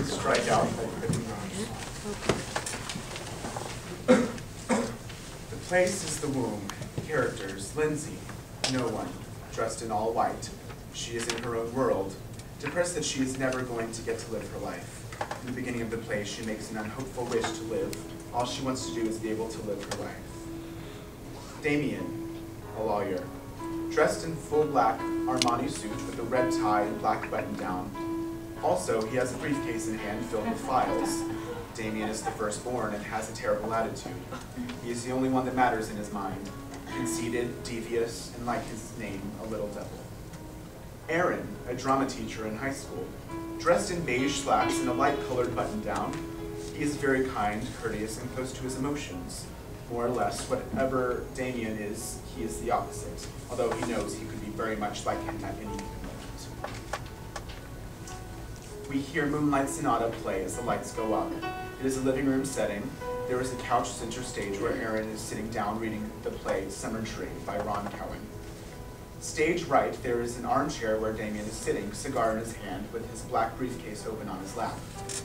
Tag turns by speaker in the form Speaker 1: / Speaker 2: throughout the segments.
Speaker 1: Strike out. The place is the womb. Characters: Lindsay, no one, dressed in all white. She is in her own world, depressed that she is never going to get to live her life. In the beginning of the play, she makes an unhopeful wish to live. All she wants to do is be able to live her life. Damien, a lawyer, dressed in full black Armani suit with a red tie and black button-down. Also, he has a briefcase in hand filled with files. Damien is the firstborn and has a terrible attitude. He is the only one that matters in his mind. Conceited, devious, and like his name, a little devil. Aaron, a drama teacher in high school, dressed in beige slacks and a light-colored button-down. He is very kind, courteous, and close to his emotions. More or less, whatever Damien is, he is the opposite, although he knows he could be very much like him at any given moment. We hear Moonlight Sonata play as the lights go up. It is a living room setting. There is a couch center stage where Aaron is sitting down reading the play Summer Tree by Ron Cowan. Stage right, there is an armchair where Damien is sitting, cigar in his hand, with his black briefcase open on his lap.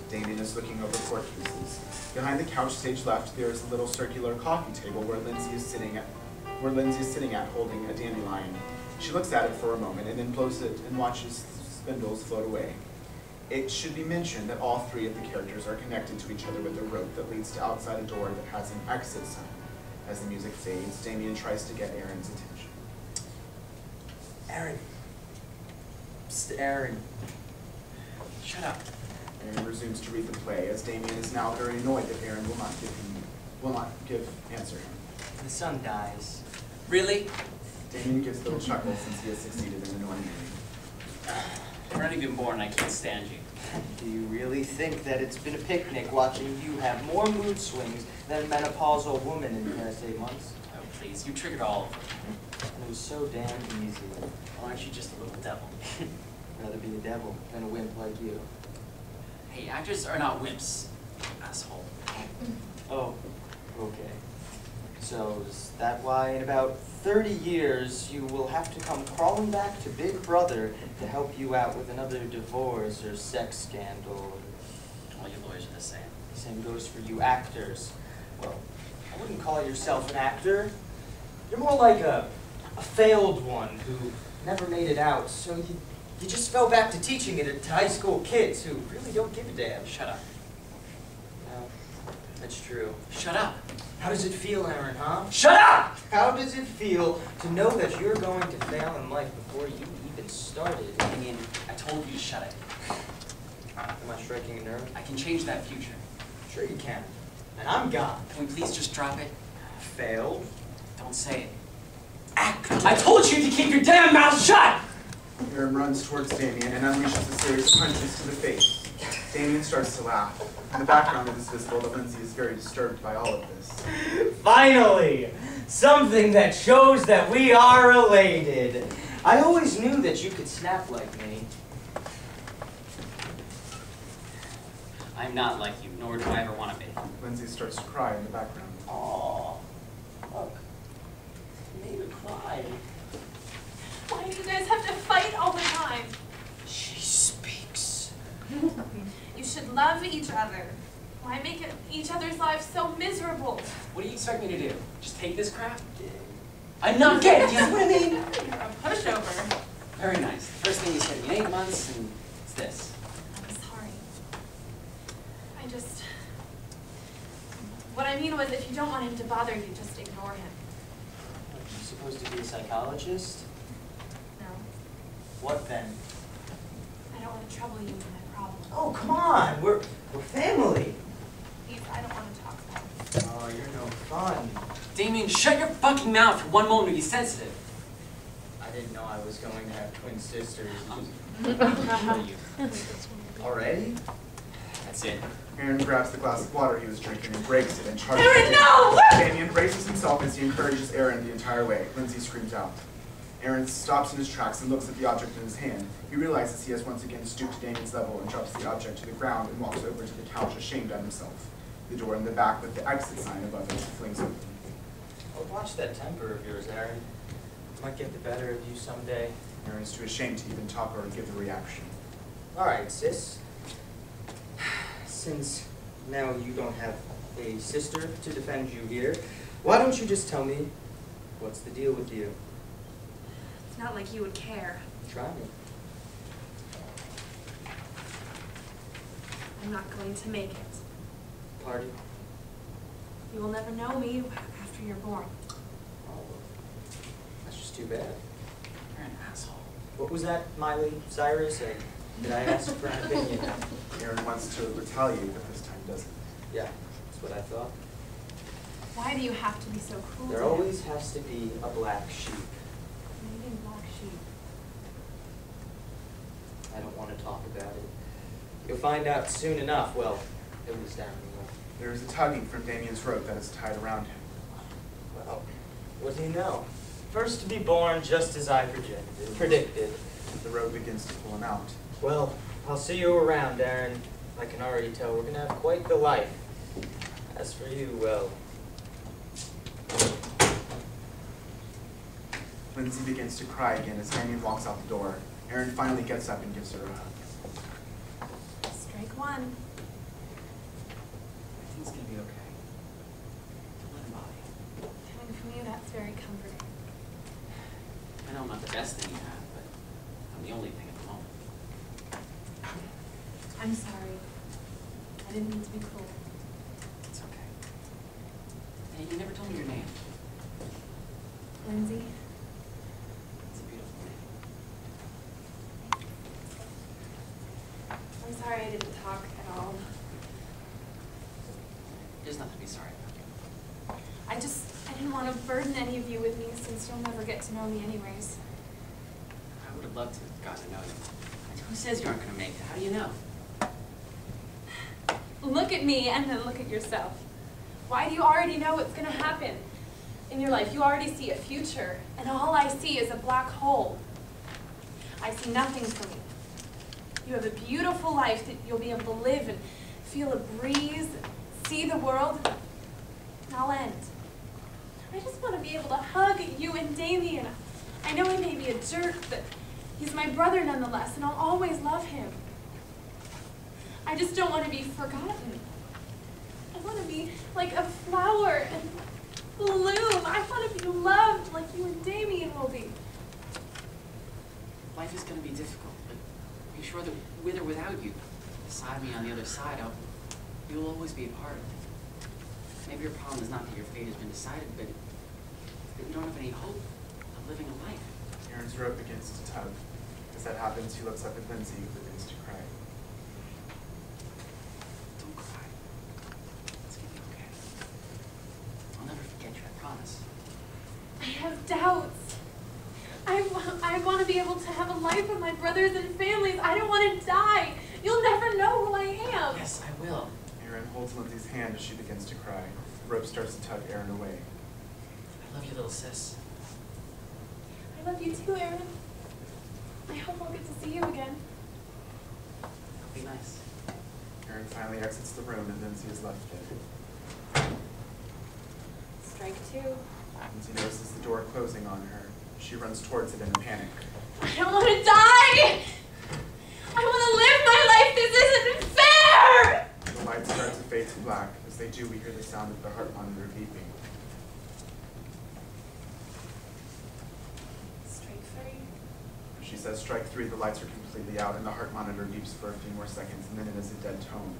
Speaker 1: Damien is looking over court cases. Behind the couch, stage left, there is a little circular coffee table where Lindsay is sitting at holding a dandelion. She looks at it for a moment and then blows it and watches spindles float away. It should be mentioned that all three of the characters are connected to each other with a rope that leads to outside a door that has an exit sign. As the music fades, Damien tries to get Aaron's attention.
Speaker 2: Aaron. Psst, Aaron. Shut up.
Speaker 1: Aaron resumes to read the play, as Damien is now very annoyed that Aaron will not answer him.
Speaker 2: The sun dies. Really?
Speaker 1: Damien gives a little chuckle since he has succeeded in annoying me.
Speaker 3: I'm already been born, I can't stand you.
Speaker 2: Do you really think that it's been a picnic watching you have more mood swings than a menopausal woman in the past 8 months?
Speaker 3: Oh, please, you triggered all of them.
Speaker 2: And it was so damn easy.
Speaker 3: Well, aren't you just a little devil?
Speaker 2: Rather be a devil than a wimp like you.
Speaker 3: Hey, actors are not wimps, asshole.
Speaker 2: Oh, okay. So is that why in about 30 years you will have to come crawling back to Big Brother to help you out with another divorce or sex scandal?
Speaker 3: All you lawyers are the same.
Speaker 2: The same goes for you actors. Well, I wouldn't call yourself an actor. You're more like a failed one who never made it out, so you just fell back to teaching it to high school kids who really don't give a damn.
Speaker 3: Shut up.
Speaker 2: No, that's true.
Speaker 3: Shut up.
Speaker 2: How does it feel, Aaron, huh?
Speaker 3: Shut up!
Speaker 2: How does it feel to know that you're going to fail in life before you even started?
Speaker 3: I mean, I told you to shut it.
Speaker 2: Am I striking a nerve?
Speaker 3: I can change that future.
Speaker 2: Sure you can. And I'm God.
Speaker 3: Can we please just drop it?
Speaker 2: Failed?
Speaker 3: Don't say it. Act! I told you to keep your damn mouth shut!
Speaker 1: Aaron runs towards Damien and unleashes a series of punches to the face. Damien starts to laugh. In the background, it is visible that Lindsay is very disturbed by all of this.
Speaker 2: Finally! Something that shows that we are related. I always knew that you could snap like me.
Speaker 3: I'm not like you, nor do I ever want to be.
Speaker 1: Lindsay starts to cry in the background.
Speaker 2: Aww. Look. You made her cry.
Speaker 4: Why do you guys have to fight all the time?
Speaker 2: She speaks.
Speaker 4: You should love each other. Why make each other's lives so miserable?
Speaker 3: What do you expect me to do? Just take this crap? I'm not gay, you know what I mean?
Speaker 4: You're a pushover.
Speaker 3: Very nice. The first thing you said to me in 8 months, and it's this.
Speaker 4: I'm sorry. What I mean was, if you don't want him to bother you, just ignore him.
Speaker 2: Are you supposed to be a psychologist?
Speaker 4: No.
Speaker 2: What then?
Speaker 4: I don't want to trouble you with my problem.
Speaker 2: Oh, come on! We're family!
Speaker 4: Please, I don't want to talk about it.
Speaker 2: Oh, you're no fun.
Speaker 3: Damien, shut your fucking mouth for one moment to be sensitive.
Speaker 2: I didn't know I was going to have twin sisters.
Speaker 3: I'll kill you.
Speaker 2: Already?
Speaker 3: That's it.
Speaker 1: Aaron grabs the glass of water he was drinking and breaks it and charges
Speaker 4: Aaron, no!
Speaker 1: Damien braces himself as he encourages Aaron the entire way. Lindsay screams out. Aaron stops in his tracks and looks at the object in his hand. He realizes he has once again stooped to Damien's level and drops the object to the ground and walks over to the couch, ashamed of himself. The door in the back with the exit sign above it flings open.
Speaker 2: Oh, watch that temper of yours, Aaron. Might get the better of you someday.
Speaker 1: Aaron's too ashamed to even talk or give a reaction.
Speaker 2: All right, sis. since now you don't have a sister to defend you here, why don't you just tell me what's the deal with you?
Speaker 4: It's not like you would care.
Speaker 2: Try me.
Speaker 4: I'm not going to make it.
Speaker 2: Pardon?
Speaker 4: You will never know me after you're born.
Speaker 2: Oh, that's just too bad.
Speaker 3: You're an asshole.
Speaker 2: What was that, Miley Cyrus? Did I ask for an opinion?
Speaker 1: Aaron wants to retaliate, but this time doesn't.
Speaker 2: Yeah, that's what I thought.
Speaker 4: Why do you have to be so cruel
Speaker 2: There
Speaker 4: to him?
Speaker 2: always has to be a black sheep.
Speaker 4: What do you mean, black sheep?
Speaker 2: I don't want to talk about it. You'll find out soon enough. Well, at least Aaron will.
Speaker 1: There is a tugging from Damien's rope that is tied around him.
Speaker 2: Well, what do you know? First to be born, just as I predicted.
Speaker 1: The rope begins to pull him out.
Speaker 2: Well, I'll see you around, Aaron. I can already tell we're going to have quite the life. As for you, well...
Speaker 1: Lindsay begins to cry again as Damien walks out the door. Aaron finally gets up and gives her a hug.
Speaker 4: Strike one.
Speaker 3: Everything's gonna be okay. Don't let him bother you.
Speaker 4: Coming from you, that's very comforting.
Speaker 3: I know I'm not the best thing you have, but I'm the only thing at the moment.
Speaker 4: I'm sorry. I didn't mean to be cruel.
Speaker 3: It's okay. Hey, you never told me your name.
Speaker 4: Lindsay,
Speaker 3: It's a beautiful name.
Speaker 4: I'm sorry I didn't talk at all.
Speaker 3: There's nothing to be sorry about.
Speaker 4: I didn't want to burden any of you with me since you'll never get to know me anyways.
Speaker 3: I would have loved to have gotten to know you. Who says you aren't gonna make it? How do you know?
Speaker 4: Look at me and then look at yourself. Why do you already know what's going to happen in your life? You already see a future, and all I see is a black hole. I see nothing for me. You have a beautiful life that you'll be able to live and feel a breeze, see the world, and I'll end. I just want to be able to hug you and Damien. I know he may be a jerk, but he's my brother nonetheless, and I'll always love him. I just don't want to be forgotten. I want to be like a flower and bloom. I want to be loved like you and Damien will be.
Speaker 3: Life is gonna be difficult, but are you sure that with or without you, beside me on the other side, you'll always be a part of it? Maybe your problem is not that your fate has been decided, but that you don't have any hope of living a life.
Speaker 1: Aaron's rope begins to tug. As that happens, he looks up at Lindsay, who begins to cry.
Speaker 3: Don't cry. It's gonna be okay. I'll never forget you, I promise.
Speaker 4: I have doubts. I want to be able to have a life with my brothers and families. I don't want to die. You'll never know who I am.
Speaker 3: Yes, I will.
Speaker 1: Aaron holds Lindsay's hand as she begins to cry. The rope starts to tug Aaron away.
Speaker 3: I love you, little sis.
Speaker 4: I love you too, Aaron. I hope I'll get to see you again.
Speaker 3: That'll be nice.
Speaker 1: Aaron finally exits the room and Lindsay is left there.
Speaker 4: Strike two.
Speaker 1: Lindsay notices the door closing on her. She runs towards it in a panic.
Speaker 4: I don't want to die! I want to live my life! This isn't fair!
Speaker 1: The lights start to fade to black. As they do, we hear the sound of the heart monitor beeping.
Speaker 4: Strike three.
Speaker 1: She says strike three, the lights are completely out, and the heart monitor beeps for a few more seconds, and then it is a dead tone.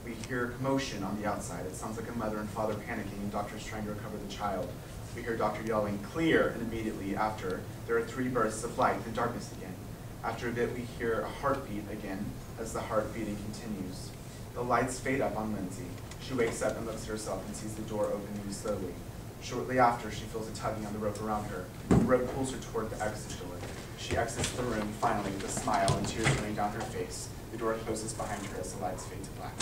Speaker 1: We hear commotion on the outside. It sounds like a mother and father panicking, and doctors trying to recover the child. We hear doctor yelling, "Clear!" and immediately after, there are 3 bursts of light and darkness again. After a bit, we hear a heartbeat again, as the heart beating continues. The lights fade up on Lindsay. She wakes up and looks at herself and sees the door opening slowly. Shortly after, she feels a tugging on the rope around her. The rope pulls her toward the exit door. She exits the room, finally, with a smile and tears running down her face. The door closes behind her as the lights fade to black.